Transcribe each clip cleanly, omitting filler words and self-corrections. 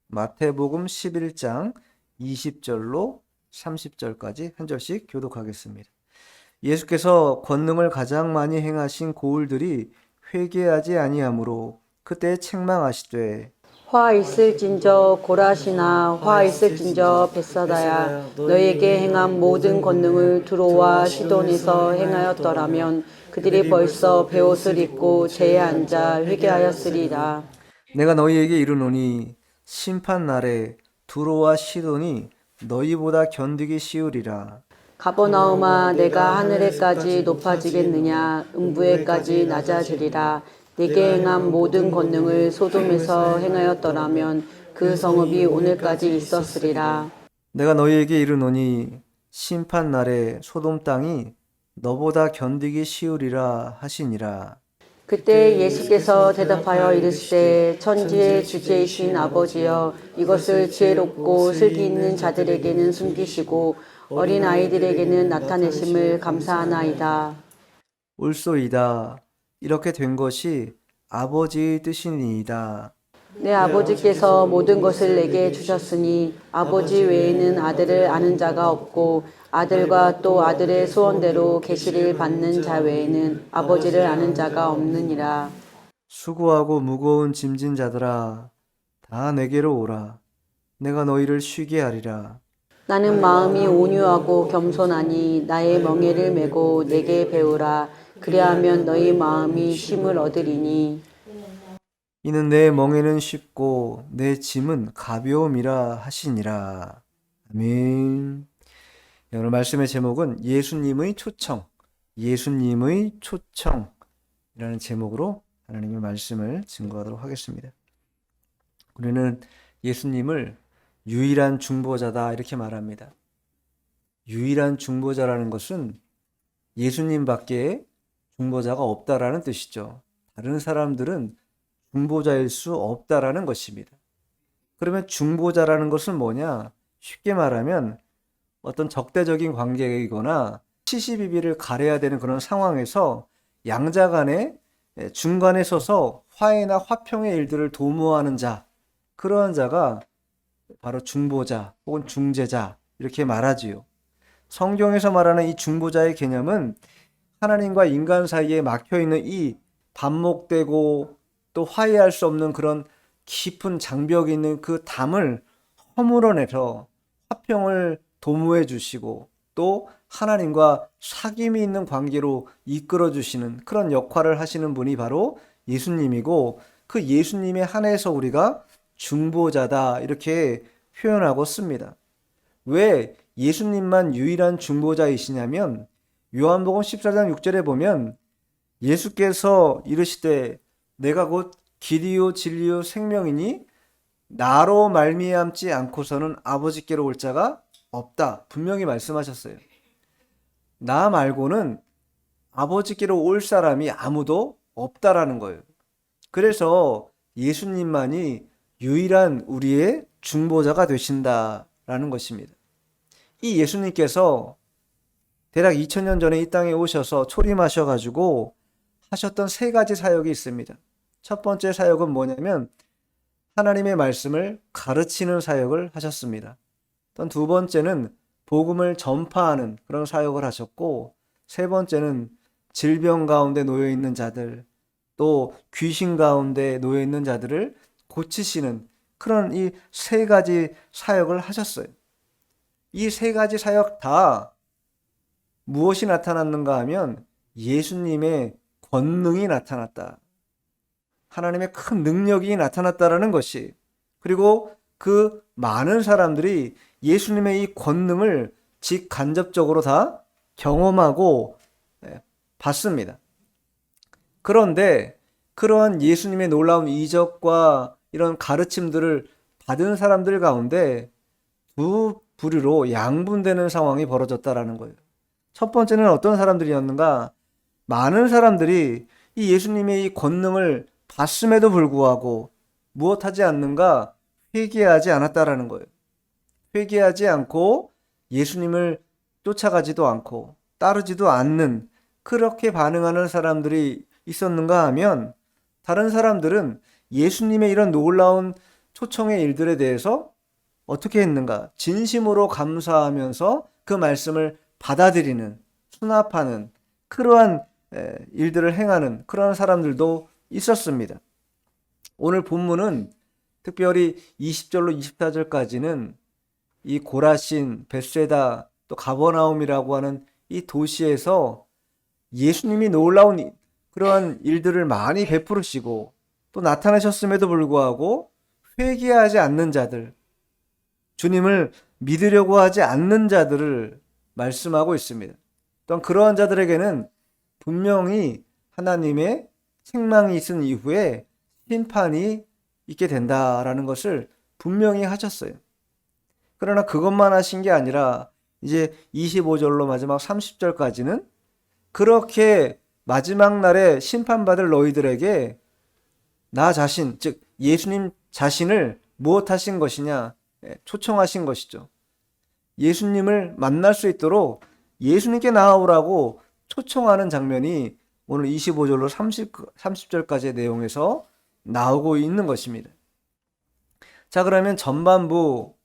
마태복음 11장 20절로 30절까지 한 절씩 교독하겠습니다. 예수께서 권능을 가장 많이 행하신 고을들이 회개하지 아니하므로 그때 책망하시되 화 있을진저 고라시나 화 있을진저 벳사다야 너희에게 행한 모든 권능을 두로와 시돈에서 행하였더라면 그들이 벌써 베옷을 입고 제에 앉아 회개하였으리라. 내가 너희에게 이르노니 심판 날에 두로와 시돈이 너희보다 견디기 쉬우리라. 가버나움아 내가 하늘에까지 높아지겠느냐 음부에까지 낮아지리라. 내게 행한 모든 권능을 소돔에서 행하였더라면 그 성읍이 오늘까지 있었으리라. 내가 너희에게 이르노니 심판 날에 소돔 땅이 너보다 견디기 쉬우리라 하시니라. 그때 예수께서 대답하여 이르시되 천지의 주제이신 아버지여 이것을 지혜롭고 슬기 있는 자들에게는 숨기시고 어린 아이들에게는 나타내심을 감사하나이다. 옳소이다. 이렇게 된 것이 아버지의 뜻이니이다. 내 아버지께서 모든 것을 내게 주셨으니 아버지 외에는 아들을 아는 자가 없고 아들과 또 아들의 소원대로 계시를 받는 자 외에는 아버지를 아는 자가 없느니라. 수고하고 무거운 짐진 자들아, 다 내게로 오라. 내가 너희를 쉬게 하리라. 나는 마음이 온유하고 겸손하니 나의 멍에를 메고 내게 배우라. 그리하면 너희 마음이 쉼을 얻으리니. 이는 내 멍에는 쉽고 내 짐은 가벼움이라 하시니라. 아멘. 오늘 말씀의 제목은 예수님의 초청, 예수님의 초청이라는 제목으로 하나님의 말씀을 증거하도록 하겠습니다. 우리는 예수님을 유일한 중보자다 이렇게 말합니다. 유일한 중보자라는 것은 예수님밖에 중보자가 없다라는 뜻이죠. 다른 사람들은 중보자일 수 없다라는 것입니다. 그러면 중보자라는 것은 뭐냐? 쉽게 말하면 어떤 적대적인 관계이거나 시시비비를 가려야 되는 그런 상황에서 양자 간에 중간에 서서 화해나 화평의 일들을 도모하는 자, 그러한 자가 바로 중보자 혹은 중재자 이렇게 말하지요. 성경에서 말하는 이 중보자의 개념은 하나님과 인간 사이에 막혀있는 이 반목되고 또 화해할 수 없는 그런 깊은 장벽이 있는 그 담을 허물어내서 화평을 도모해 주시고 또 하나님과 사귐이 있는 관계로 이끌어 주시는 그런 역할을 하시는 분이 바로 예수님이고 그 예수님에 한해서 우리가 중보자다 이렇게 표현하고 씁니다. 왜 예수님만 유일한 중보자이시냐면 요한복음 14장 6절에 보면 예수께서 이르시되 내가 곧 길이요 진리요 생명이니 나로 말미암지 않고서는 아버지께로 올 자가 없다. 분명히 말씀하셨어요. 나 말고는 아버지께로 올 사람이 아무도 없다라는 거예요. 그래서 예수님만이 유일한 우리의 중보자가 되신다라는 것입니다. 이 예수님께서 대략 2000년 전에 이 땅에 오셔서 초림하셔가지고 하셨던 세 가지 사역이 있습니다. 첫 번째 사역은 뭐냐면 하나님의 말씀을 가르치는 사역을 하셨습니다. 또 두 번째는 복음을 전파하는 그런 사역을 하셨고 세 번째는 질병 가운데 놓여 있는 자들 또 귀신 가운데 놓여 있는 자들을 고치시는 그런 이 세 가지 사역을 하셨어요. 이 세 가지 사역 다 무엇이 나타났는가 하면 예수님의 권능이 나타났다. 하나님의 큰 능력이 나타났다라는 것이 그리고 그 많은 사람들이 예수님의 이 권능을 직간접적으로 다 경험하고 봤습니다. 그런데 그러한 예수님의 놀라운 이적과 이런 가르침들을 받은 사람들 가운데 두 부류로 양분되는 상황이 벌어졌다라는 거예요. 첫 번째는 어떤 사람들이었는가? 많은 사람들이 이 예수님의 이 권능을 봤음에도 불구하고 무엇하지 않는가? 회개하지 않았다라는 거예요. 회개하지 않고 예수님을 쫓아가지도 않고 따르지도 않는 그렇게 반응하는 사람들이 있었는가 하면 다른 사람들은 예수님의 이런 놀라운 초청의 일들에 대해서 어떻게 했는가? 진심으로 감사하면서 그 말씀을 받아들이는, 수납하는 그러한 일들을 행하는 그러한 사람들도 있었습니다. 오늘 본문은 특별히 20절로 24절까지는 이 고라신, 벳세다, 또 가버나움이라고 하는 이 도시에서 예수님이 놀라운 그러한 일들을 많이 베푸시고 또 나타나셨음에도 불구하고 회개하지 않는 자들, 주님을 믿으려고 하지 않는 자들을 말씀하고 있습니다. 또한 그러한 자들에게는 분명히 하나님의 책망이 있은 이후에 심판이 있게 된다라는 것을 분명히 하셨어요. 그러나 그것만 하신 게 아니라 이제 25절로 마지막 30절까지는 그렇게 마지막 날에 심판받을 너희들에게 나 자신, 즉 예수님 자신을 무엇하신 것이냐? 초청하신 것이죠. 예수님을 만날 수 있도록 예수님께 나아오라고 초청하는 장면이 오늘 25절로 30절까지의 내용에서 나오고 있는 것입니다. 자, 그러면 전반부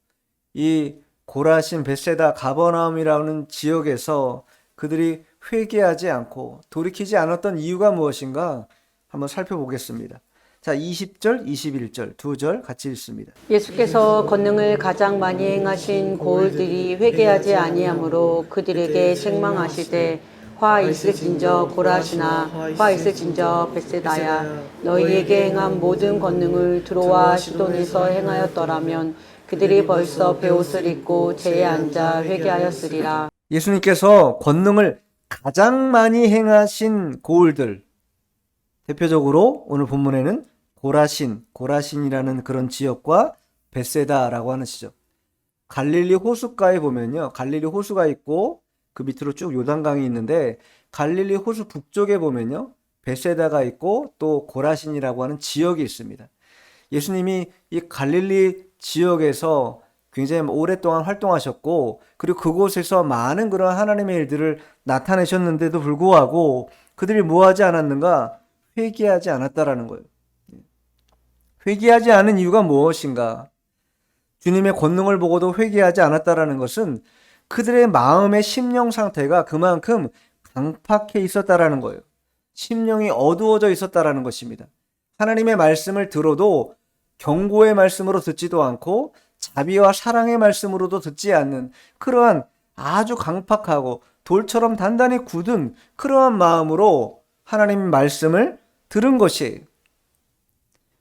이 고라신, 벳세다, 가버나움이라는 지역에서 그들이 회개하지 않고 돌이키지 않았던 이유가 무엇인가 한번 살펴보겠습니다. 자, 20절, 21절 두 절 같이 읽습니다. 예수께서 권능을 가장 많이 행하신 고을들이 회개하지 아니하므로 그들에게 책망하시되 화 있을진저 고라시나 화 있을진저 벳세다야 너희에게 행한 모든 권능을 두로와 시돈에서 행하였더라면 그들이 벌써 베옷을 입고 제에 앉아 회개하였으리라. 예수님께서 권능을 가장 많이 행하신 고을들, 대표적으로 오늘 본문에는 고라신이라는 그런 지역과 벳세다라고 하는 지역. 갈릴리 호숫가에 보면요, 갈릴리 호수가 있고 그 밑으로 쭉 요단강이 있는데 갈릴리 호수 북쪽에 보면요, 벳세다가 있고 또 고라신이라고 하는 지역이 있습니다. 예수님이 이 갈릴리 지역에서 굉장히 오랫동안 활동하셨고 그리고 그곳에서 많은 그런 하나님의 일들을 나타내셨는데도 불구하고 그들이 뭐하지 않았는가? 회개하지 않았다라는 거예요. 회개하지 않은 이유가 무엇인가? 주님의 권능을 보고도 회개하지 않았다라는 것은 그들의 마음의 심령 상태가 그만큼 강팍해 있었다라는 거예요. 심령이 어두워져 있었다라는 것입니다. 하나님의 말씀을 들어도 경고의 말씀으로 듣지도 않고 자비와 사랑의 말씀으로도 듣지 않는 그러한 아주 강팍하고 돌처럼 단단히 굳은 그러한 마음으로 하나님 말씀을 들은 것이에요.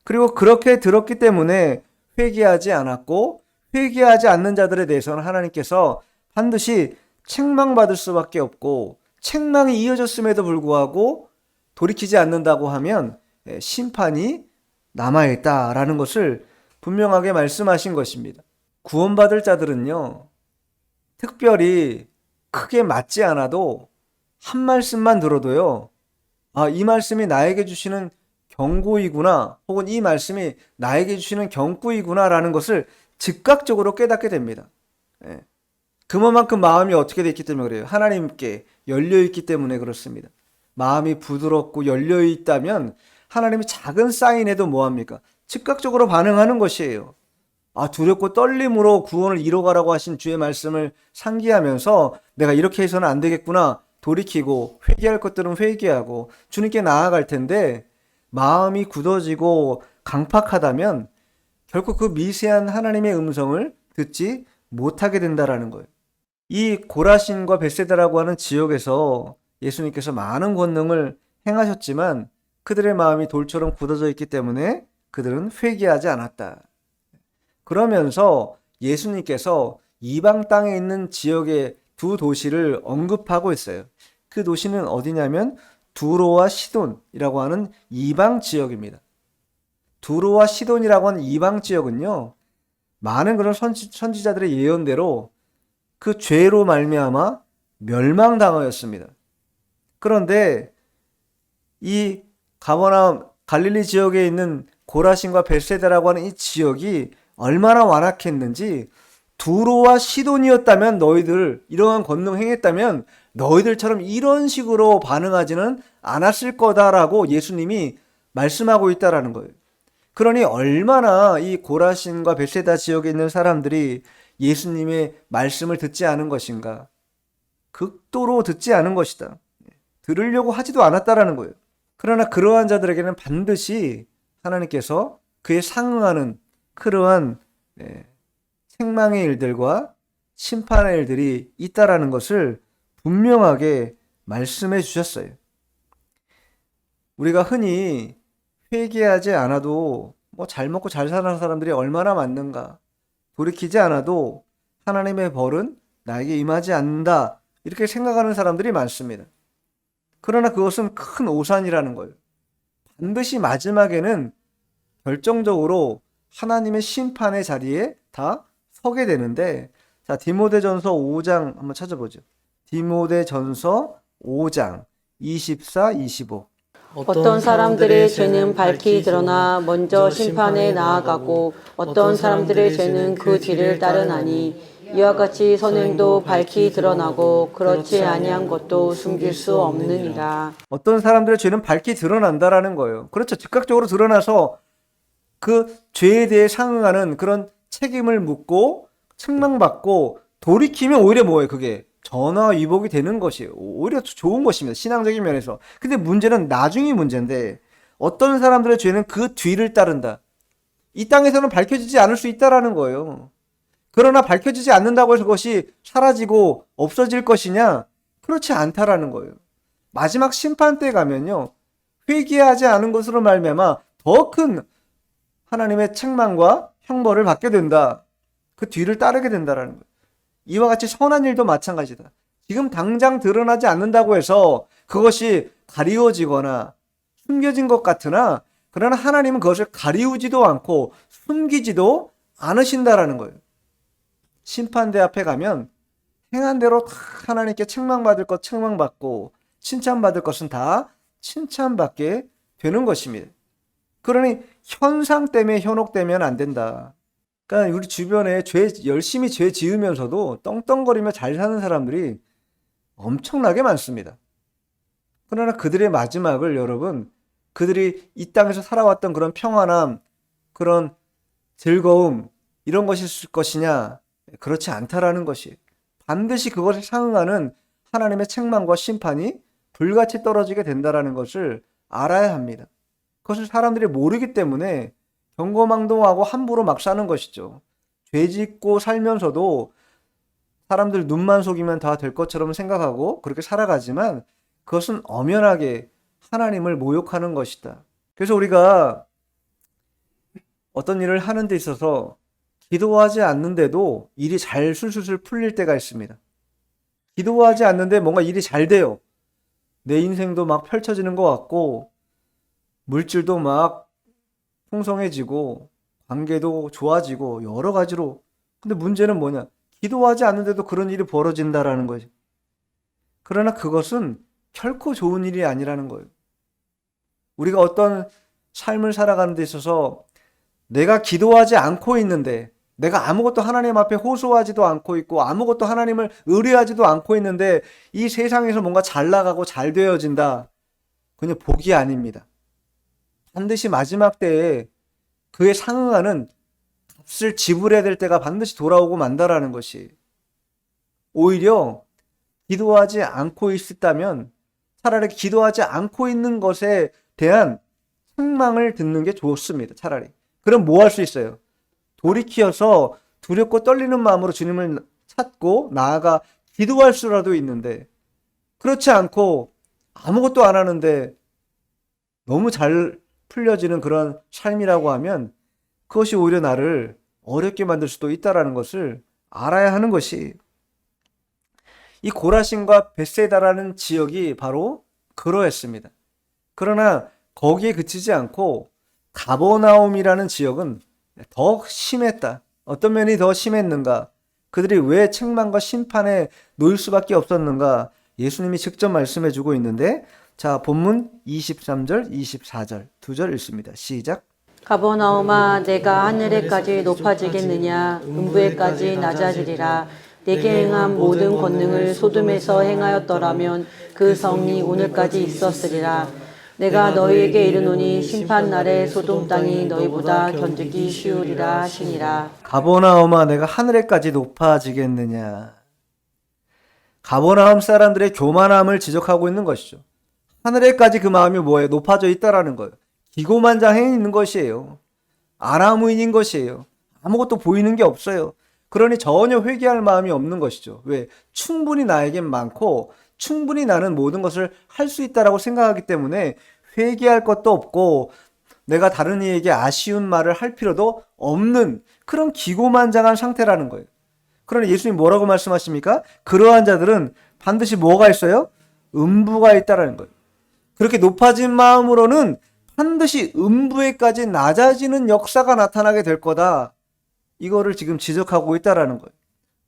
그리고 그렇게 들었기 때문에 회개하지 않았고 회개하지 않는 자들에 대해서는 하나님께서 반드시 책망받을 수밖에 없고 책망이 이어졌음에도 불구하고 돌이키지 않는다고 하면 심판이 남아있다라는 것을 분명하게 말씀하신 것입니다. 구원받을 자들은요, 특별히 크게 맞지 않아도 한 말씀만 들어도요, 아, 이 말씀이 나에게 주시는 경고이구나, 혹은 이 말씀이 나에게 주시는 경고이구나라는 것을 즉각적으로 깨닫게 됩니다. 그만큼 마음이 어떻게 되어 있기 때문에 그래요. 하나님께 열려있기 때문에 그렇습니다. 마음이 부드럽고 열려있다면 하나님이 작은 사인에도 뭐합니까? 즉각적으로 반응하는 것이에요. 아, 두렵고 떨림으로 구원을 이뤄가라고 하신 주의 말씀을 상기하면서 내가 이렇게 해서는 안 되겠구나 돌이키고 회개할 것들은 회개하고 주님께 나아갈 텐데 마음이 굳어지고 강팍하다면 결국 그 미세한 하나님의 음성을 듣지 못하게 된다라는 거예요. 이 고라신과 벳세다라고 하는 지역에서 예수님께서 많은 권능을 행하셨지만 그들의 마음이 돌처럼 굳어져 있기 때문에 그들은 회개하지 않았다. 그러면서 예수님께서 이방 땅에 있는 지역의 두 도시를 언급하고 있어요. 그 도시는 어디냐면 두로와 시돈이라고 하는 이방 지역입니다. 두로와 시돈이라고 하는 이방 지역은요, 많은 그런 선지자들의 예언대로 그 죄로 말미암아 멸망당하였습니다. 그런데 이 가버나움 갈릴리 지역에 있는 고라신과 벳세다라고 하는 이 지역이 얼마나 완악했는지 두로와 시돈이었다면 너희들 이러한 권능 행했다면 너희들처럼 이런 식으로 반응하지는 않았을 거다라고 예수님이 말씀하고 있다라는 거예요. 그러니 얼마나 이 고라신과 벳세다 지역에 있는 사람들이 예수님의 말씀을 듣지 않은 것인가. 극도로 듣지 않은 것이다. 들으려고 하지도 않았다라는 거예요. 그러나 그러한 자들에게는 반드시 하나님께서 그에 상응하는 그러한 책망의 일들과 심판의 일들이 있다라는 것을 분명하게 말씀해 주셨어요. 우리가 흔히 회개하지 않아도 뭐 잘 먹고 잘 사는 사람들이 얼마나 많는가, 돌이키지 않아도 하나님의 벌은 나에게 임하지 않는다, 이렇게 생각하는 사람들이 많습니다. 그러나 그것은 큰 오산이라는 거예요. 반드시 마지막에는 결정적으로 하나님의 심판의 자리에 다 서게 되는데, 자, 디모데전서 5장 한번 찾아보죠. 디모데전서 5장 24, 25. 어떤 사람들의 죄는 밝히 드러나 먼저 심판에 나아가고 어떤 사람들의 죄는 그 뒤를 따르나니 이와 같이 선행도 밝히 드러나고 그렇지 아니한 것도 숨길 수 없느니라. 어떤 사람들의 죄는 밝히 드러난다라는 거예요. 그렇죠. 즉각적으로 드러나서 그 죄에 대해 상응하는 그런 책임을 묻고 책망받고 돌이키면 오히려 뭐예요? 그게 전화위복이 되는 것이에요. 오히려 좋은 것입니다. 신앙적인 면에서. 근데 문제는 나중이 문제인데, 어떤 사람들의 죄는 그 뒤를 따른다. 이 땅에서는 밝혀지지 않을 수 있다라는 거예요. 그러나 밝혀지지 않는다고 해서 그것이 사라지고 없어질 것이냐? 그렇지 않다라는 거예요. 마지막 심판 때 가면요, 회개하지 않은 것으로 말미암아 더 큰 하나님의 책망과 형벌을 받게 된다. 그 뒤를 따르게 된다라는 거예요. 이와 같이 선한 일도 마찬가지다. 지금 당장 드러나지 않는다고 해서 그것이 가리워지거나 숨겨진 것 같으나, 그러나 하나님은 그것을 가리우지도 않고 숨기지도 않으신다라는 거예요. 심판대 앞에 가면 행한 대로 다 하나님께 책망받을 것 책망받고 칭찬받을 것은 다 칭찬받게 되는 것입니다. 그러니 현상 때문에 현혹되면 안 된다. 그러니까 우리 주변에 열심히 죄 지으면서도 떵떵거리며 잘 사는 사람들이 엄청나게 많습니다. 그러나 그들의 마지막을 여러분, 그들이 이 땅에서 살아왔던 그런 평안함, 그런 즐거움, 이런 것이 있을 것이냐? 그렇지 않다라는 것이, 반드시 그것에 상응하는 하나님의 책망과 심판이 불같이 떨어지게 된다라는 것을 알아야 합니다. 그것을 사람들이 모르기 때문에 경거망동하고 함부로 막 사는 것이죠. 죄 짓고 살면서도 사람들 눈만 속이면 다 될 것처럼 생각하고 그렇게 살아가지만, 그것은 엄연하게 하나님을 모욕하는 것이다. 그래서 우리가 어떤 일을 하는 데 있어서 기도하지 않는데도 일이 잘 술술술 풀릴 때가 있습니다. 기도하지 않는데 뭔가 일이 잘 돼요. 내 인생도 막 펼쳐지는 것 같고 물질도 막 풍성해지고 관계도 좋아지고 여러 가지로. 근데 문제는 뭐냐? 기도하지 않는데도 그런 일이 벌어진다라는 거죠. 그러나 그것은 결코 좋은 일이 아니라는 거예요. 우리가 어떤 삶을 살아가는 데 있어서 내가 기도하지 않고 있는데, 내가 아무것도 하나님 앞에 호소하지도 않고 있고 아무것도 하나님을 의뢰하지도 않고 있는데 이 세상에서 뭔가 잘 나가고 잘 되어진다, 그냥 복이 아닙니다. 반드시 마지막 때에 그에 상응하는 값을 지불해야 될 때가 반드시 돌아오고 만다라는 것이, 오히려 기도하지 않고 있었다면 차라리 기도하지 않고 있는 것에 대한 책망을 듣는 게 좋습니다. 차라리. 그럼 뭐 할 수 있어요? 돌이키어서 두렵고 떨리는 마음으로 주님을 찾고 나아가 기도할 수라도 있는데, 그렇지 않고 아무것도 안 하는데 너무 잘 풀려지는 그런 삶이라고 하면 그것이 오히려 나를 어렵게 만들 수도 있다는 것을 알아야 하는 것이, 이 고라신과 벳세다라는 지역이 바로 그러했습니다. 그러나 거기에 그치지 않고 가버나움이라는 지역은 더 심했다. 어떤 면이 더 심했는가? 그들이 왜 책망과 심판에 놓일 수밖에 없었는가? 예수님이 직접 말씀해 주고 있는데, 자, 본문 23절, 24절 두 절 읽습니다. 시작. 가버나움아 내가 하늘에까지 높아지겠느냐 음부에까지 낮아지리라. 내게 행한 모든 권능을 소돔에서 행하였더라면 그 성이 오늘까지 있었으리라. 내가 너희에게 이르노니 심판 날에 소돔 땅이 너희보다 견디기 쉬우리라 하시니라. 가버나움아, 내가 하늘에까지 높아지겠느냐. 가버나움 사람들의 교만함을 지적하고 있는 것이죠. 하늘에까지 그 마음이 뭐예요? 높아져 있다라는 거예요. 기고만장해 있는 것이에요. 아나무인인 것이에요. 아무것도 보이는 게 없어요. 그러니 전혀 회개할 마음이 없는 것이죠. 왜? 충분히 나에겐 많고 충분히 나는 모든 것을 할 수 있다라고 생각하기 때문에 회개할 것도 없고 내가 다른 이에게 아쉬운 말을 할 필요도 없는 그런 기고만장한 상태라는 거예요. 그러나 예수님 뭐라고 말씀하십니까? 그러한 자들은 반드시 뭐가 있어요? 음부가 있다라는 거예요. 그렇게 높아진 마음으로는 반드시 음부에까지 낮아지는 역사가 나타나게 될 거다. 이거를 지금 지적하고 있다라는 거예요.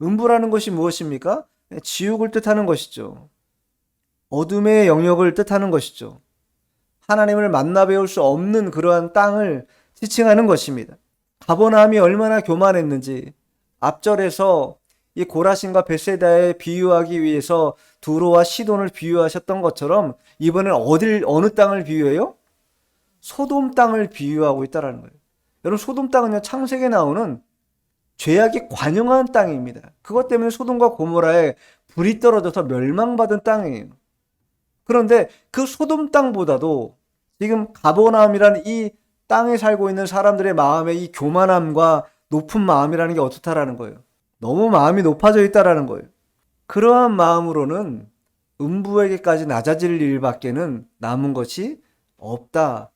음부라는 것이 무엇입니까? 지옥을 뜻하는 것이죠. 어둠의 영역을 뜻하는 것이죠. 하나님을 만나 배울 수 없는 그러한 땅을 지칭하는 것입니다. 가버나움이 얼마나 교만했는지 앞절에서 이 고라신과 벳세다에 비유하기 위해서 두로와 시돈을 비유하셨던 것처럼 이번엔 어느 땅을 비유해요? 소돔 땅을 비유하고 있다는 거예요. 여러분, 소돔 땅은요, 창세기에 나오는 죄악이 관영한 땅입니다. 그것 때문에 소돔과 고모라에 불이 떨어져서 멸망받은 땅이에요. 그런데 그 소돔 땅보다도 지금 가버나움이라는 이 땅에 살고 있는 사람들의 마음의 이 교만함과 높은 마음이라는 게 어떻다라는 거예요. 너무 마음이 높아져 있다라는 거예요. 그러한 마음으로는 음부에게까지 낮아질 일밖에는 남은 것이 없다.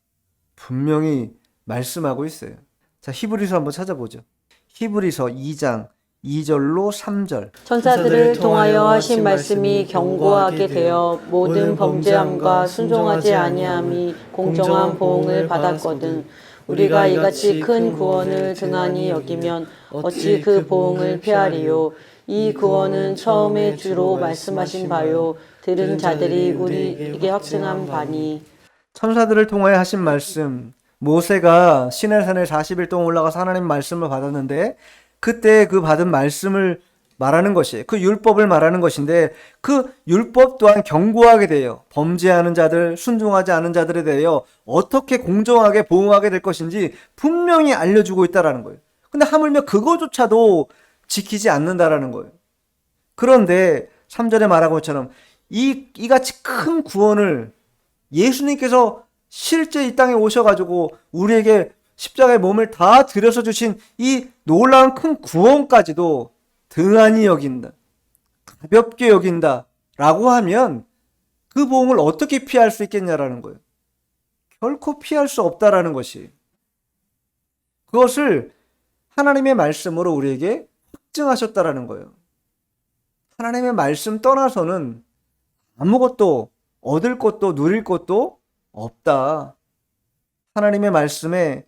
분명히 말씀하고 있어요. 자, 히브리서 한번 찾아보죠. 히브리서 2장 2절로 3절. 천사들을 통하여 하신 말씀이 견고하게 되어 모든 범죄함과 순종하지 아니함이 공정한 보응을 받았거든. 우리가 이같이 큰 구원을 등한히 여기면 어찌 그 보응을 피하리요. 이 구원은 처음에 주로 말씀하신 바요 들은 자들이 우리에게 확증한 바니. 천사들을 통하여 하신 말씀, 모세가 시내산에 40일 동안 올라가서 하나님 말씀을 받았는데 그때 그 받은 말씀을 말하는 것이에요. 그 율법을 말하는 것인데 그 율법 또한 경고하게 돼요. 범죄하는 자들, 순종하지 않은 자들에 대하여 어떻게 공정하게 보응하게 될 것인지 분명히 알려주고 있다는 거예요. 근데 하물며 그거조차도 지키지 않는다라는 거예요. 그런데 3절에 말한 것처럼 이같이 큰 구원을 예수님께서 실제 이 땅에 오셔가지고 우리에게 십자가의 몸을 다 들여서 주신 이 놀라운 큰 구원까지도 등한히 여긴다, 가볍게 여긴다 라고 하면 그 보응을 어떻게 피할 수 있겠냐라는 거예요. 결코 피할 수 없다라는 것이, 그것을 하나님의 말씀으로 우리에게 확증하셨다라는 거예요. 하나님의 말씀 떠나서는 아무것도 얻을 것도 누릴 것도 없다. 하나님의 말씀에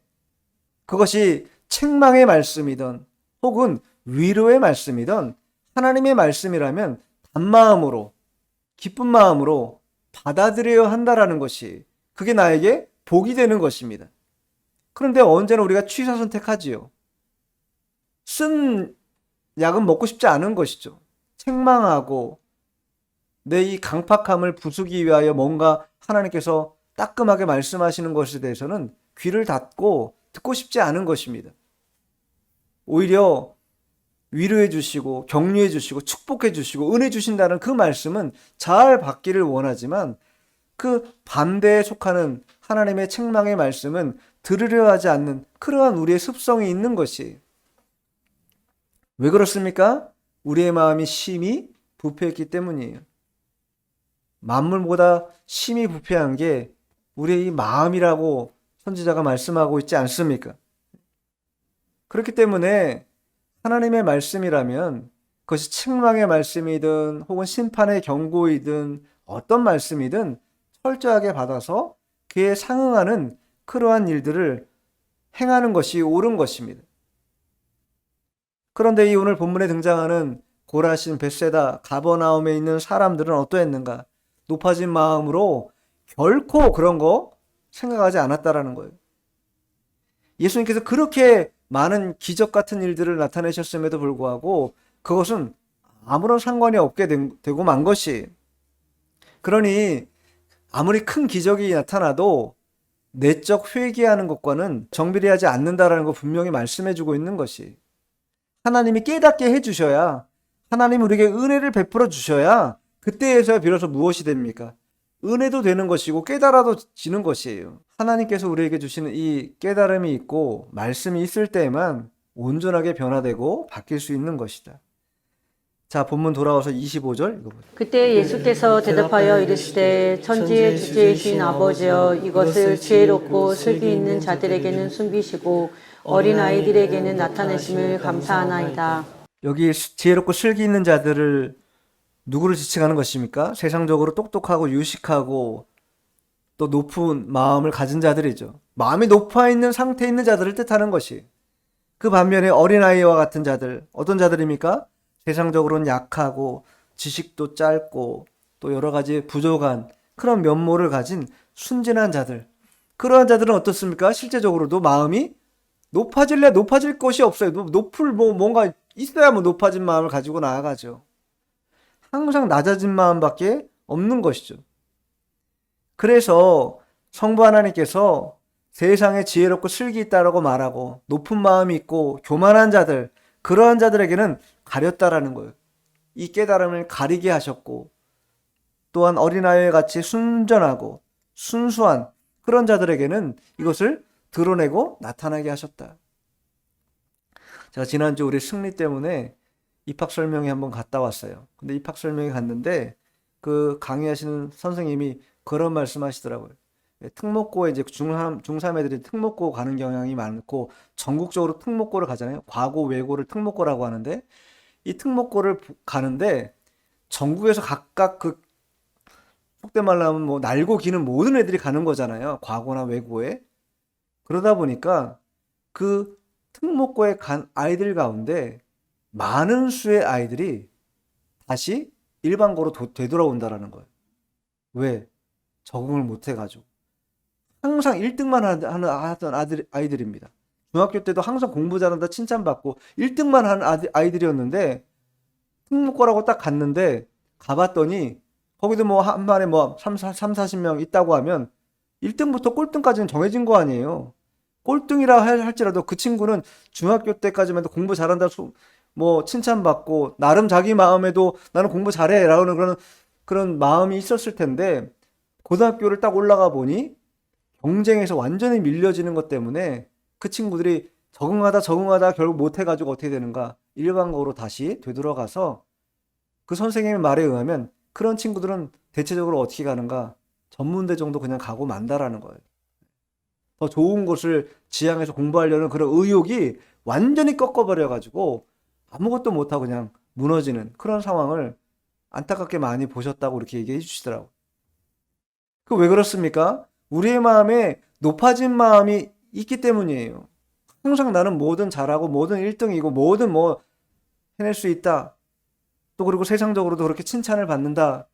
그것이 책망의 말씀이든 혹은 위로의 말씀이든 하나님의 말씀이라면 단마음으로 기쁜 마음으로 받아들여야 한다라는 것이, 그게 나에게 복이 되는 것입니다. 그런데 언제나 우리가 취사 선택하지요. 쓴 약은 먹고 싶지 않은 것이죠. 책망하고 내 이 강팍함을 부수기 위하여 뭔가 하나님께서 따끔하게 말씀하시는 것에 대해서는 귀를 닫고 듣고 싶지 않은 것입니다. 오히려 위로해 주시고 격려해 주시고 축복해 주시고 은혜 주신다는 그 말씀은 잘 받기를 원하지만 그 반대에 속하는 하나님의 책망의 말씀은 들으려 하지 않는 그러한 우리의 습성이 있는 것이, 왜 그렇습니까? 우리의 마음이 심히 부패했기 때문이에요. 만물보다 심히 부패한 게 우리의 이 마음이라고 선지자가 말씀하고 있지 않습니까? 그렇기 때문에 하나님의 말씀이라면 그것이 책망의 말씀이든 혹은 심판의 경고이든 어떤 말씀이든 철저하게 받아서 그에 상응하는 그러한 일들을 행하는 것이 옳은 것입니다. 그런데 이 오늘 본문에 등장하는 고라신, 벳세다, 가버나움에 있는 사람들은 어떠했는가? 높아진 마음으로 결코 그런 거 생각하지 않았다라는 거예요. 예수님께서 그렇게 많은 기적 같은 일들을 나타내셨음에도 불구하고 그것은 아무런 상관이 없게 되고 만 것이, 그러니 아무리 큰 기적이 나타나도 내적 회개하는 것과는 정비례하지 않는다라는 거 분명히 말씀해 주고 있는 것이, 하나님이 깨닫게 해 주셔야, 하나님이 우리에게 은혜를 베풀어 주셔야 그때에서야 비로소 무엇이 됩니까? 은혜도 되는 것이고 깨달아지는 것이에요. 하나님께서 우리에게 주시는 이 깨달음이 있고 말씀이 있을 때에만 온전하게 변화되고 바뀔 수 있는 것이다. 자, 본문 돌아와서 25절 읽어보세요. 그때 예수께서 대답하여 이르시되 천지의 주제이신 아버지여, 이것을 지혜롭고 슬기 있는 자들에게는 숨기시고 어린아이들에게는 나타내심을 감사하나이다. 여기 지혜롭고 슬기 있는 자들을 누구를 지칭하는 것입니까? 세상적으로 똑똑하고 유식하고 또 높은 마음을 가진 자들이죠. 마음이 높아 있는 상태에 있는 자들을 뜻하는 것이. 그 반면에 어린아이와 같은 자들, 어떤 자들입니까? 세상적으로는 약하고 지식도 짧고 또 여러 가지 부족한 그런 면모를 가진 순진한 자들. 그러한 자들은 어떻습니까? 실제적으로도 마음이 높아질 것이 없어요. 뭔가 있어야 높아진 마음을 가지고 나아가죠. 항상 낮아진 마음밖에 없는 것이죠. 그래서 성부 하나님께서 세상에 지혜롭고 슬기 있다라고 말하고 높은 마음이 있고 교만한 자들, 그러한 자들에게는 가렸다라는 거예요. 이 깨달음을 가리게 하셨고, 또한 어린아이와 같이 순전하고 순수한 그런 자들에게는 이것을 드러내고 나타나게 하셨다. 제가 지난주 우리 승리 때문에 입학 설명회 한번 갔다 왔어요. 근데 입학 설명회 갔는데 그 강의하시는 선생님이 그런 말씀하시더라고요. 특목고에 이제 중3 애들이 특목고 가는 경향이 많고 전국적으로 특목고를 가잖아요. 과고, 외고를 특목고라고 하는데 이 특목고를 가는데 전국에서 각각 그 속된 말로 하면 뭐 날고 기는 모든 애들이 가는 거잖아요. 과고나 외고에. 그러다 보니까 그 특목고에 간 아이들 가운데 많은 수의 아이들이 다시 일반고로 되돌아온다라는 거예요. 왜? 적응을 못 해가지고. 항상 1등만 하던 아이들입니다. 중학교 때도 항상 공부 잘한다 칭찬받고 1등만 하는 아이들이었는데 특목고라고 딱 갔는데 가봤더니 거기도 뭐 한 반에 뭐 40명 있다고 하면 1등부터 꼴등까지는 정해진 거 아니에요. 꼴등이라 할지라도 그 친구는 중학교 때까지만 해도 공부 잘한다 뭐 칭찬받고 나름 자기 마음에도 나는 공부 잘해 라는 그런 마음이 있었을 텐데 고등학교를 딱 올라가 보니 경쟁에서 완전히 밀려지는 것 때문에 그 친구들이 적응하다 결국 못해가지고 어떻게 되는가? 일반고로 다시 되돌아가서 그 선생님의 말에 의하면 그런 친구들은 대체적으로 어떻게 가는가? 전문대 정도 그냥 가고 만다라는 거예요. 더 좋은 곳을 지향해서 공부하려는 그런 의욕이 완전히 꺾어버려가지고 아무것도 못하고 그냥 무너지는 그런 상황을 안타깝게 많이 보셨다고 이렇게 얘기해 주시더라고요. 그 왜 그렇습니까? 우리의 마음에 높아진 마음이 있기 때문이에요. 항상 나는 뭐든 잘하고 뭐든 1등이고 뭐든 뭐 해낼 수 있다. 또 그리고 세상적으로도 그렇게 칭찬을 받는다.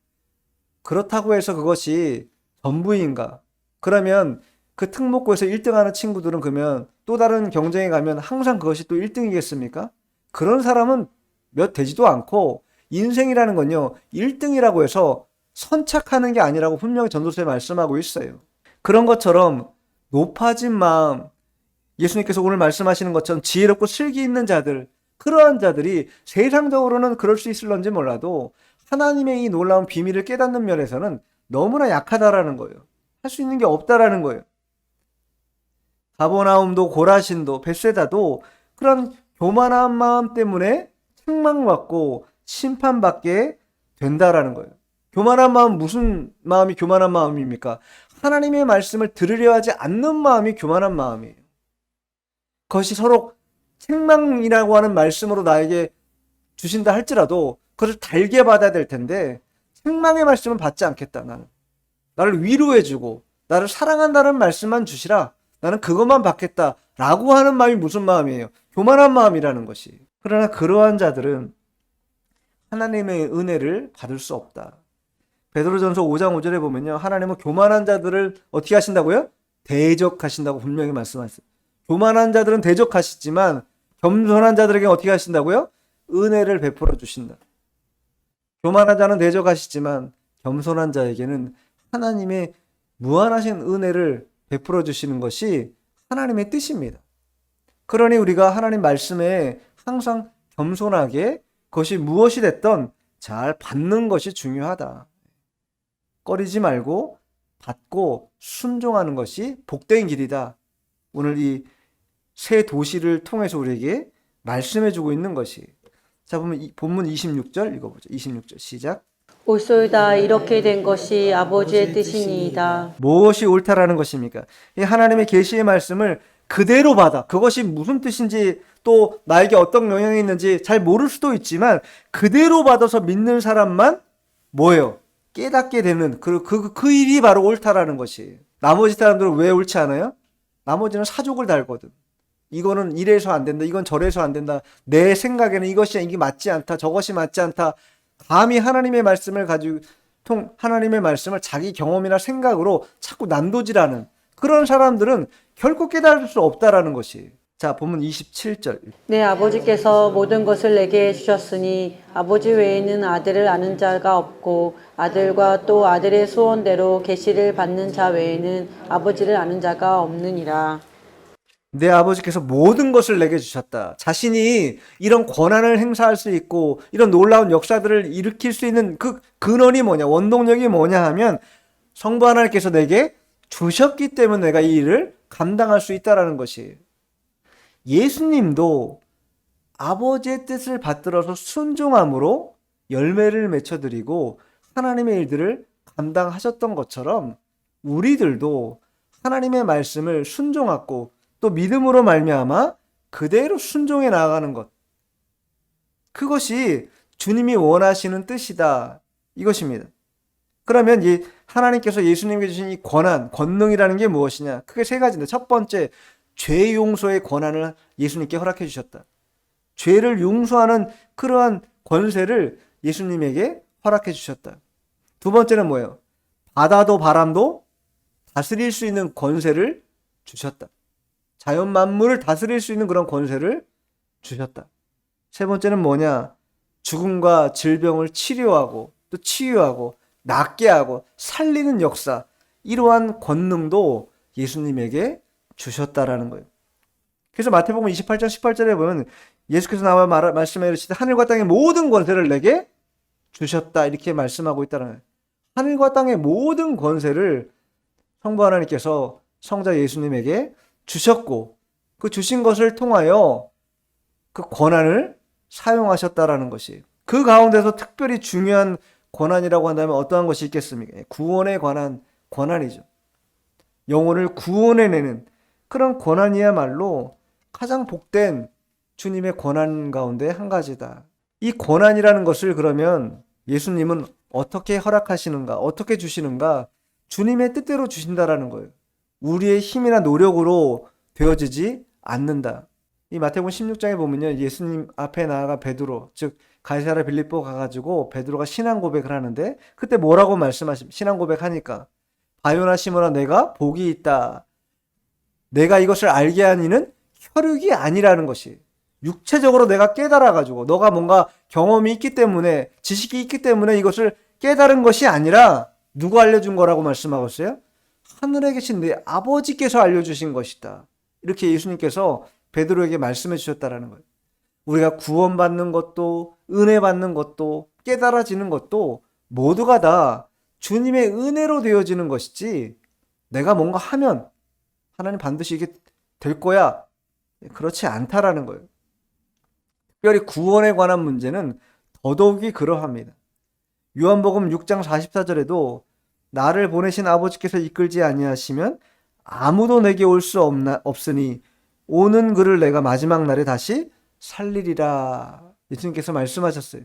그렇다고 해서 그것이 전부인가? 그러면 그 특목고에서 1등하는 친구들은 그러면 또 다른 경쟁에 가면 항상 그것이 또 1등이겠습니까? 그런 사람은 몇 되지도 않고 인생이라는 건요 1등이라고 해서 선착하는 게 아니라고 분명히 전도서에 말씀하고 있어요. 그런 것처럼 높아진 마음, 예수님께서 오늘 말씀하시는 것처럼 지혜롭고 슬기 있는 자들, 그러한 자들이 세상적으로는 그럴 수 있을런지 몰라도 하나님의 이 놀라운 비밀을 깨닫는 면에서는 너무나 약하다라는 거예요. 할 수 있는 게 없다라는 거예요. 가버나움도 고라신도 벳세다도 그런 교만한 마음 때문에 책망받고 심판받게 된다라는 거예요. 교만한 마음, 무슨 마음이 교만한 마음입니까? 하나님의 말씀을 들으려 하지 않는 마음이 교만한 마음이에요. 그것이 서로 책망이라고 하는 말씀으로 나에게 주신다 할지라도 그것을 달게 받아야 될 텐데 책망의 말씀은 받지 않겠다. 나를 위로해주고 나를 사랑한다는 말씀만 주시라. 나는 그것만 받겠다 라고 하는 마음이 무슨 마음이에요? 교만한 마음이라는 것이. 그러나 그러한 자들은 하나님의 은혜를 받을 수 없다. 베드로전서 5장 5절에 보면요, 하나님은 교만한 자들을 어떻게 하신다고요? 대적하신다고 분명히 말씀하셨어요. 교만한 자들은 대적하시지만 겸손한 자들에게 어떻게 하신다고요? 은혜를 베풀어 주신다. 교만한 자는 대적하시지만 겸손한 자에게는 하나님의 무한하신 은혜를 베풀어 주시는 것이 하나님의 뜻입니다. 그러니 우리가 하나님 말씀에 항상 겸손하게 그것이 무엇이 됐던 잘 받는 것이 중요하다. 꺼리지 말고 받고 순종하는 것이 복된 길이다. 오늘 이 새 도시를 통해서 우리에게 말씀해 주고 있는 것이. 자, 보면 본문 26절 읽어보죠. 26절 시작. 옳소이다. 이렇게 된 것이 아버지의 뜻이니이다. 무엇이 옳다라는 것입니까? 이 하나님의 계시의 말씀을 그대로 받아. 그것이 무슨 뜻인지 또 나에게 어떤 영향이 있는지 잘 모를 수도 있지만 그대로 받아서 믿는 사람만 뭐예요? 깨닫게 되는 그 일이 바로 옳다라는 것이. 나머지 사람들은 왜 옳지 않아요? 나머지는 사족을 달거든. 이거는 이래서 안 된다. 이건 저래서 안 된다. 내 생각에는 이게 맞지 않다. 저것이 맞지 않다. 감히 하나님의 말씀을 가지고 하나님의 말씀을 자기 경험이나 생각으로 자꾸 난도질하는 그런 사람들은 결코 깨달을 수 없다라는 것이. 자, 본문 27절. 내 아버지께서 모든 것을 내게 주셨으니 아버지 외에는 아들을 아는 자가 없고 아들과 또 아들의 소원대로 계시를 받는 자 외에는 아버지를 아는 자가 없느니라. 내 아버지께서 모든 것을 내게 주셨다. 자신이 이런 권한을 행사할 수 있고 이런 놀라운 역사들을 일으킬 수 있는 그 근원이 뭐냐, 원동력이 뭐냐 하면 성부 하나님께서 내게 주셨기 때문에 내가 이 일을 감당할 수 있다라는 것이. 예수님도 아버지의 뜻을 받들어서 순종함으로 열매를 맺혀드리고 하나님의 일들을 감당하셨던 것처럼 우리들도 하나님의 말씀을 순종하고 또 믿음으로 말미암아 그대로 순종해 나아가는 것. 그것이 주님이 원하시는 뜻이다. 이것입니다. 그러면 이 하나님께서 예수님께 주신 이 권한, 권능이라는 게 무엇이냐? 크게 세 가지인데 첫 번째, 죄 용서의 권한을 예수님께 허락해 주셨다. 죄를 용서하는 그러한 권세를 예수님에게 허락해 주셨다. 두 번째는 뭐예요? 바다도 바람도 다스릴 수 있는 권세를 주셨다. 자연 만물을 다스릴 수 있는 그런 권세를 주셨다. 세 번째는 뭐냐? 죽음과 질병을 치료하고 또 치유하고 낫게 하고 살리는 역사, 이러한 권능도 예수님에게 주셨다라는 거예요. 그래서 마태복음 28장 18절에 보면 예수께서 나와 말씀해 이르시되 하늘과 땅의 모든 권세를 내게 주셨다, 이렇게 말씀하고 있다는 거예요. 하늘과 땅의 모든 권세를 성부 하나님께서 성자 예수님에게 주셨고 그 주신 것을 통하여 그 권한을 사용하셨다라는 것이. 그 가운데서 특별히 중요한 권한이라고 한다면 어떠한 것이 있겠습니까? 구원에 관한 권한이죠. 영혼을 구원해내는 그런 권한이야말로 가장 복된 주님의 권한 가운데 한 가지다. 이 권한이라는 것을 그러면 예수님은 어떻게 허락하시는가, 어떻게 주시는가? 주님의 뜻대로 주신다라는 거예요. 우리의 힘이나 노력으로 되어지지 않는다. 이 마태복음 16장에 보면요, 예수님 앞에 나아가 베드로, 즉 가이사랴 빌립보 가가지고 베드로가 신앙 고백을 하는데 그때 뭐라고 말씀하십니까? 신앙 고백하니까 바요나 시몬아 내가 복이 있다. 내가 이것을 알게 한 이는 혈육이 아니라는 것이. 육체적으로 내가 깨달아가지고 너가 뭔가 경험이 있기 때문에 지식이 있기 때문에 이것을 깨달은 것이 아니라 누가 알려준 거라고 말씀하고 있어요? 하늘에 계신 내 아버지께서 알려주신 것이다. 이렇게 예수님께서 베드로에게 말씀해 주셨다라는 거예요. 우리가 구원받는 것도 은혜 받는 것도 깨달아지는 것도 모두가 다 주님의 은혜로 되어지는 것이지 내가 뭔가 하면 하나님 반드시 이게 될 거야, 그렇지 않다라는 거예요. 특별히 구원에 관한 문제는 더더욱이 그러합니다. 요한복음 6장 44절에도 나를 보내신 아버지께서 이끌지 아니하시면 아무도 내게 올 수 없으니 오는 그를 내가 마지막 날에 다시 살리리라. 예수님께서 말씀하셨어요.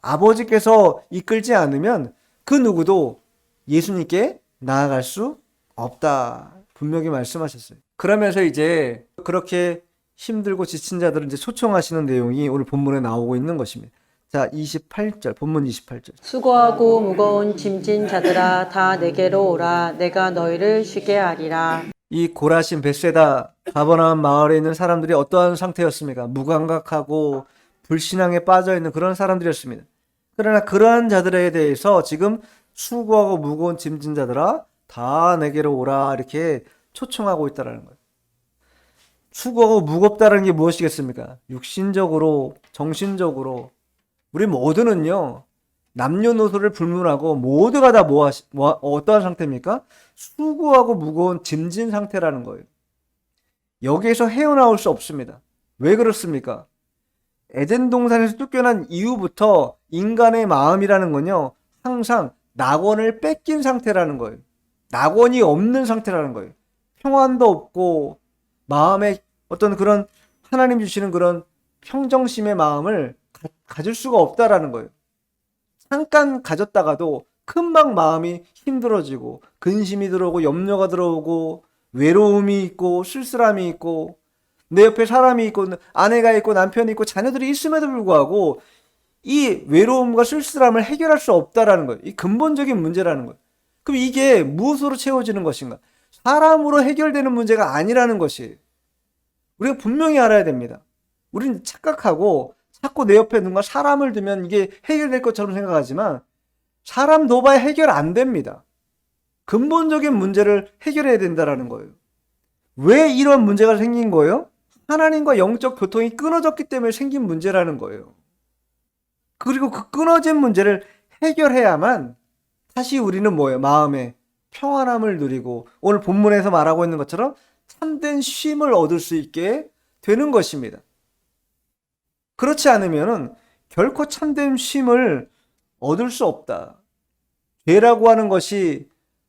아버지께서 이끌지 않으면 그 누구도 예수님께 나아갈 수 없다. 분명히 말씀하셨어요. 그러면서 이제 그렇게 힘들고 지친 자들을 이제 초청하시는 내용이 오늘 본문에 나오고 있는 것입니다. 자, 28절, 본문 28절. 수고하고 무거운 짐진 자들아 다 내게로 오라. 내가 너희를 쉬게 하리라. 이 고라신 벳세다 가버나움 마을에 있는 사람들이 어떠한 상태였습니까? 무감각하고 불신앙에 빠져 있는 그런 사람들이었습니다. 그러나 그러한 자들에 대해서 지금 수고하고 무거운 짐진 자들아 다 내게로 오라 이렇게 초청하고 있다라는 거예요. 수고하고 무겁다는 게 무엇이겠습니까? 육신적으로, 정신적으로 우리 모두는요 남녀노소를 불문하고 모두가 다 어떠한 상태입니까? 수고하고 무거운 짐진 상태라는 거예요. 여기에서 헤어나올 수 없습니다. 왜 그렇습니까? 에덴 동산에서 쫓겨난 이후부터 인간의 마음이라는 건요 항상 낙원을 뺏긴 상태라는 거예요. 낙원이 없는 상태라는 거예요. 평안도 없고 마음에 어떤 그런 하나님 주시는 그런 평정심의 마음을 가질 수가 없다라는 거예요. 잠깐 가졌다가도 금방 마음이 힘들어지고 근심이 들어오고 염려가 들어오고 외로움이 있고 쓸쓸함이 있고 내 옆에 사람이 있고 아내가 있고 남편이 있고 자녀들이 있음에도 불구하고 이 외로움과 쓸쓸함을 해결할 수 없다라는 거예요. 이 근본적인 문제라는 거예요. 그럼 이게 무엇으로 채워지는 것인가? 사람으로 해결되는 문제가 아니라는 것이 우리가 분명히 알아야 됩니다. 우리는 착각하고 자꾸 내 옆에 누군가 사람을 두면 이게 해결될 것처럼 생각하지만 사람 둬봐야 해결 안 됩니다. 근본적인 문제를 해결해야 된다라는 거예요. 왜 이런 문제가 생긴 거예요? 하나님과 영적 교통이 끊어졌기 때문에 생긴 문제라는 거예요. 그리고 그 끊어진 문제를 해결해야만 다시 우리는 뭐예요? 마음에 평안함을 누리고 오늘 본문에서 말하고 있는 것처럼 참된 쉼을 얻을 수 있게 되는 것입니다. 그렇지 않으면은 결코 참된 쉼을 얻을 수 없다. 죄라고 하는 것이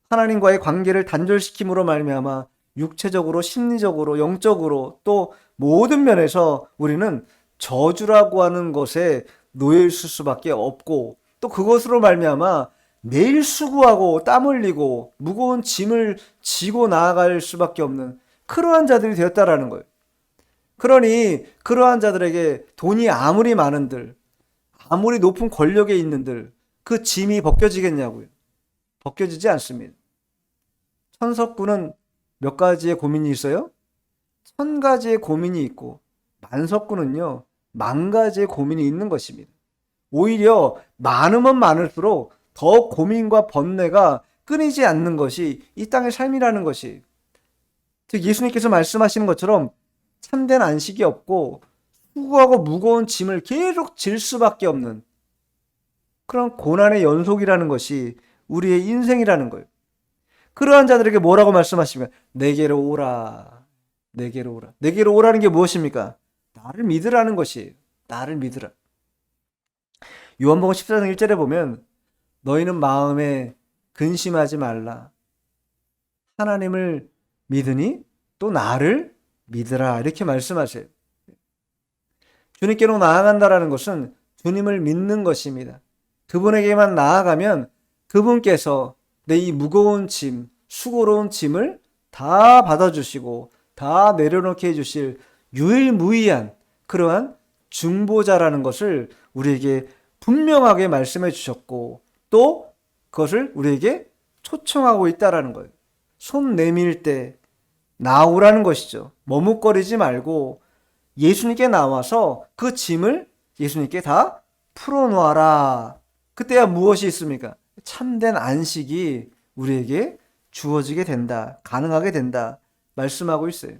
하나님과의 관계를 단절시킴으로 말미암아 육체적으로, 심리적으로, 영적으로 또 모든 면에서 우리는 저주라고 하는 것에 놓여 있을 수밖에 없고 또 그것으로 말미암아 매일 수고하고 땀 흘리고 무거운 짐을 지고 나아갈 수밖에 없는 그러한 자들이 되었다라는 거예요. 그러니 그러한 자들에게 돈이 아무리 많은들, 아무리 높은 권력에 있는들 그 짐이 벗겨지겠냐고요. 벗겨지지 않습니다. 천석구는 몇 가지의 고민이 있어요? 1000가지의 고민이 있고 만석구는요 10,000가지의 고민이 있는 것입니다. 오히려 많으면 많을수록 더 고민과 번뇌가 끊이지 않는 것이 이 땅의 삶이라는 것이, 즉 예수님께서 말씀하시는 것처럼 참된 안식이 없고 수고하고 무거운 짐을 계속 질 수밖에 없는 그런 고난의 연속이라는 것이 우리의 인생이라는 거예요. 그러한 자들에게 뭐라고 말씀하시면 내게로 오라. 내게로 오라. 내게로 오라는 게 무엇입니까? 나를 믿으라는 것이에요. 나를 믿으라. 요한복음 14장 1절에 보면 너희는 마음에 근심하지 말라. 하나님을 믿으니 또 나를 믿으라. 이렇게 말씀하세요. 주님께로 나아간다라는 것은 주님을 믿는 것입니다. 그분에게만 나아가면 그분께서 내 이 무거운 짐, 수고로운 짐을 다 받아주시고 다 내려놓게 해주실 유일무이한 그러한 중보자라는 것을 우리에게 분명하게 말씀해 주셨고 또 그것을 우리에게 초청하고 있다라는 거예요. 손 내밀 때 나오라는 것이죠. 머뭇거리지 말고 예수님께 나와서 그 짐을 예수님께 다 풀어놓아라. 그때야 무엇이 있습니까? 참된 안식이 우리에게 주어지게 된다. 가능하게 된다. 말씀하고 있어요.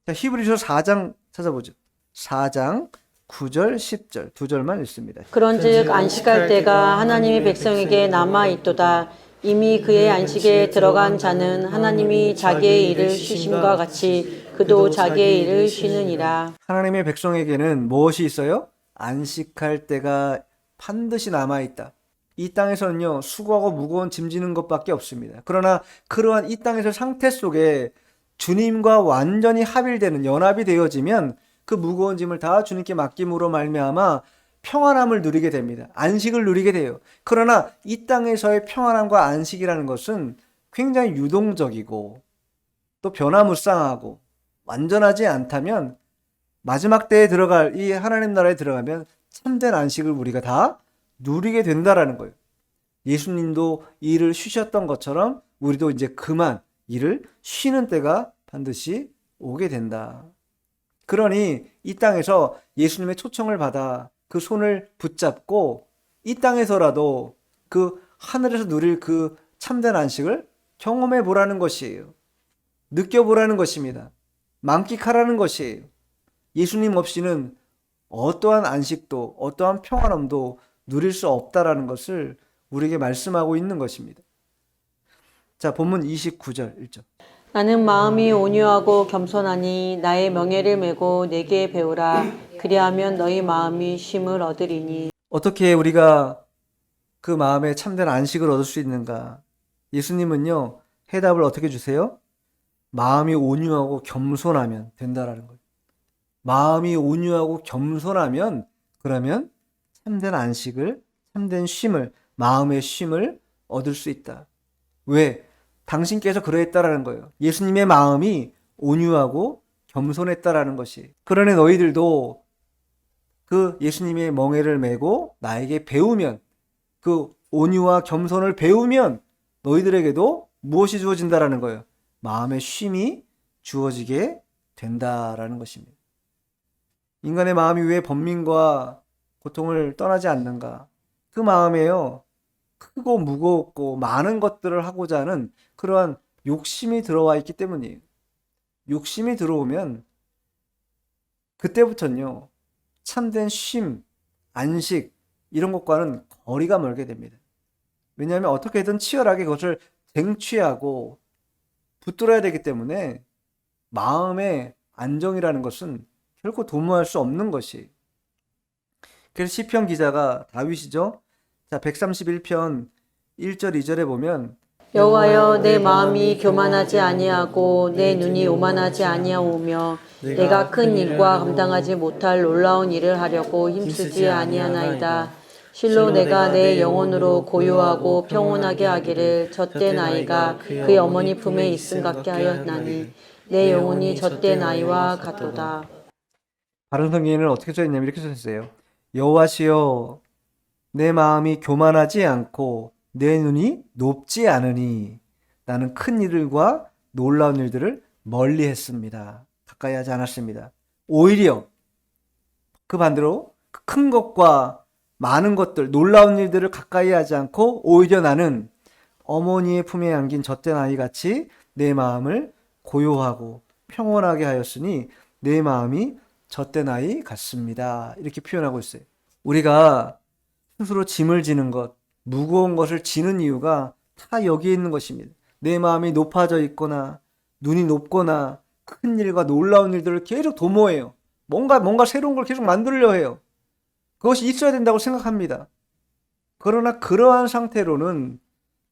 자, 히브리서 4장 찾아보죠. 4장 9절, 10절 두 절만 읽습니다. 그런즉 안식할 때가 하나님의 백성에게 남아 있도다. 이미 그의 안식에 들어간 자는 하나님이 자기의 일을 쉬심과 같이 그도 자기의 일을 쉬느니라. 하나님의 백성에게는 무엇이 있어요? 안식할 때가 반드시 남아있다. 이 땅에서는요 수고하고 무거운 짐 지는 것밖에 없습니다. 그러나 그러한 이 땅에서 상태 속에 주님과 완전히 합일되는, 연합이 되어지면 그 무거운 짐을 다 주님께 맡김으로 말미암아 평안함을 누리게 됩니다. 안식을 누리게 돼요. 그러나 이 땅에서의 평안함과 안식이라는 것은 굉장히 유동적이고 또 변화무쌍하고 완전하지 않다면 마지막 때에 들어갈 이 하나님 나라에 들어가면 참된 안식을 우리가 다 누리게 된다라는 거예요. 예수님도 일을 쉬셨던 것처럼 우리도 이제 그만 일을 쉬는 때가 반드시 오게 된다. 그러니 이 땅에서 예수님의 초청을 받아 그 손을 붙잡고 이 땅에서라도 그 하늘에서 누릴 그 참된 안식을 경험해 보라는 것이에요. 느껴보라는 것입니다. 만끽하라는 것이에요. 예수님 없이는 어떠한 안식도 어떠한 평안함도 누릴 수 없다라는 것을 우리에게 말씀하고 있는 것입니다. 자, 본문 29절 1절. 나는 마음이 온유하고 겸손하니 나의 명예를 메고 내게 배우라. 그리하면 너희 마음이 쉼을 얻으리니. 어떻게 우리가 그 마음에 참된 안식을 얻을 수 있는가? 예수님은요, 해답을 어떻게 주세요? 마음이 온유하고 겸손하면 된다라는 거예요. 마음이 온유하고 겸손하면 그러면 참된 안식을, 참된 쉼을, 마음의 쉼을 얻을 수 있다. 왜? 당신께서 그러했다라는 거예요. 예수님의 마음이 온유하고 겸손했다라는 것이. 그러니 너희들도 그 예수님의 멍에를 메고 나에게 배우면, 그 온유와 겸손을 배우면 너희들에게도 무엇이 주어진다라는 거예요? 마음의 쉼이 주어지게 된다라는 것입니다. 인간의 마음이 왜 번민과 고통을 떠나지 않는가? 그 마음에요, 크고 무겁고 많은 것들을 하고자 하는 그러한 욕심이 들어와 있기 때문이에요. 욕심이 들어오면 그때부터는요, 참된 쉼, 안식 이런 것과는 거리가 멀게 됩니다. 왜냐하면 어떻게든 치열하게 그것을 쟁취하고 붙들어야 되기 때문에 마음의 안정이라는 것은 결코 도모할 수 없는 것이. 그래서 시편 기자가 다윗이죠. 자, 131편 1절 2절에 보면 여호와여 내 마음이 교만하지 아니하고 내 눈이 오만하지 아니하오며 내가 큰 일과 감당하지 못할 놀라운 일을 하려고 힘쓰지 아니하나이다. 실로 내가 내 영혼으로 고요하고 평온하게 하기를 젖된 아이가 그의 어머니 품에 있음 같게 하였나니 내 영혼이 젖된 아이와 같도다. 바른 성경에는 어떻게 써 있냐면 이렇게 써 있어요. 여호와시여 내 마음이 교만하지 않고 내 눈이 높지 않으니 나는 큰 일들과 놀라운 일들을 멀리 했습니다. 가까이 하지 않았습니다. 오히려 그 반대로 큰 것과 많은 것들, 놀라운 일들을 가까이 하지 않고 오히려 나는 어머니의 품에 안긴 젖된 아이같이 내 마음을 고요하고 평온하게 하였으니 내 마음이 젖된 아이 같습니다. 이렇게 표현하고 있어요. 우리가 스스로 짐을 지는 것, 무거운 것을 지는 이유가 다 여기에 있는 것입니다. 내 마음이 높아져 있거나 눈이 높거나 큰 일과 놀라운 일들을 계속 도모해요. 뭔가 새로운 걸 계속 만들려 해요. 그것이 있어야 된다고 생각합니다. 그러나 그러한 상태로는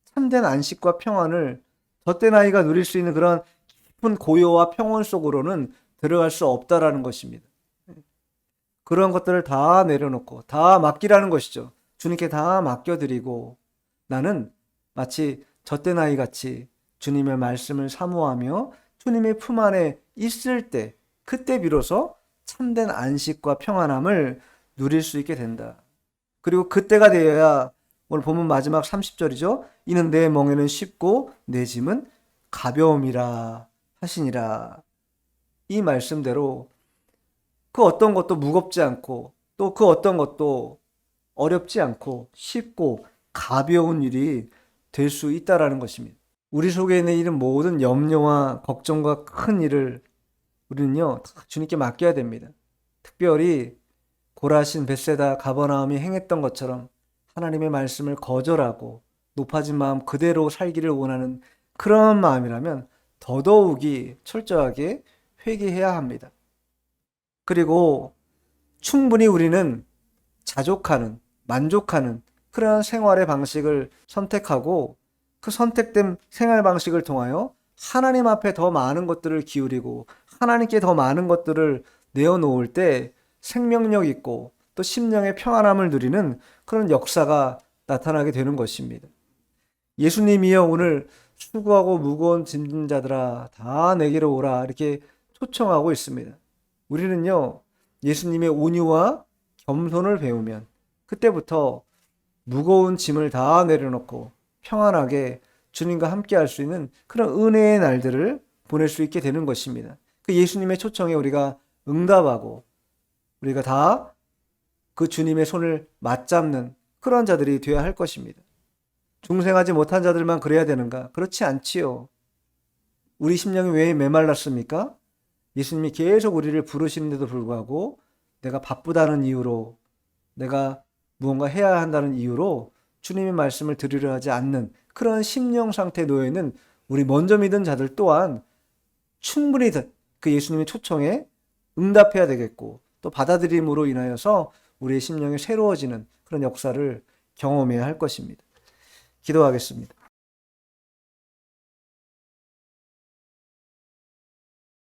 참된 안식과 평안을 젖된 아이가 누릴 수 있는 그런 깊은 고요와 평온 속으로는 들어갈 수 없다라는 것입니다. 그런 것들을 다 내려놓고 다 맡기라는 것이죠. 주님께 다 맡겨드리고 나는 마치 젖된 아이 같이 주님의 말씀을 사모하며 주님의 품 안에 있을 때 그때 비로소 참된 안식과 평안함을 누릴 수 있게 된다. 그리고 그때가 되어야 오늘 본문 마지막 30절이죠. 이는 내 멍에는 쉽고 내 짐은 가벼움이라 하시니라. 이 말씀대로 그 어떤 것도 무겁지 않고 또 그 어떤 것도 어렵지 않고 쉽고 가벼운 일이 될 수 있다라는 것입니다. 우리 속에 있는 이런 모든 염려와 걱정과 큰 일을 우리는요 다 주님께 맡겨야 됩니다. 특별히 고라신 벳세다 가버나움이 행했던 것처럼 하나님의 말씀을 거절하고 높아진 마음 그대로 살기를 원하는 그런 마음이라면 더더욱이 철저하게 회개해야 합니다. 그리고 충분히 우리는 자족하는, 만족하는 그런 생활의 방식을 선택하고 그 선택된 생활 방식을 통하여 하나님 앞에 더 많은 것들을 기울이고 하나님께 더 많은 것들을 내어놓을 때 생명력 있고 또 심령의 평안함을 누리는 그런 역사가 나타나게 되는 것입니다. 예수님이여 오늘 수고하고 무거운 짐진 자들아 다 내게로 오라 이렇게 초청하고 있습니다. 우리는요 예수님의 온유와 겸손을 배우면 그때부터 무거운 짐을 다 내려놓고 평안하게 주님과 함께 할 수 있는 그런 은혜의 날들을 보낼 수 있게 되는 것입니다. 그 예수님의 초청에 우리가 응답하고 우리가 다 그 주님의 손을 맞잡는 그런 자들이 되어야 할 것입니다. 중생하지 못한 자들만 그래야 되는가? 그렇지 않지요. 우리 심령이 왜 메말랐습니까? 예수님이 계속 우리를 부르시는데도 불구하고 내가 바쁘다는 이유로, 내가 무언가 해야 한다는 이유로 주님의 말씀을 들으려 하지 않는 그런 심령 상태에 놓여 있는 우리 먼저 믿은 자들 또한 충분히 그 예수님의 초청에 응답해야 되겠고, 또 받아들임으로 인하여서 우리의 심령이 새로워지는 그런 역사를 경험해야 할 것입니다. 기도하겠습니다.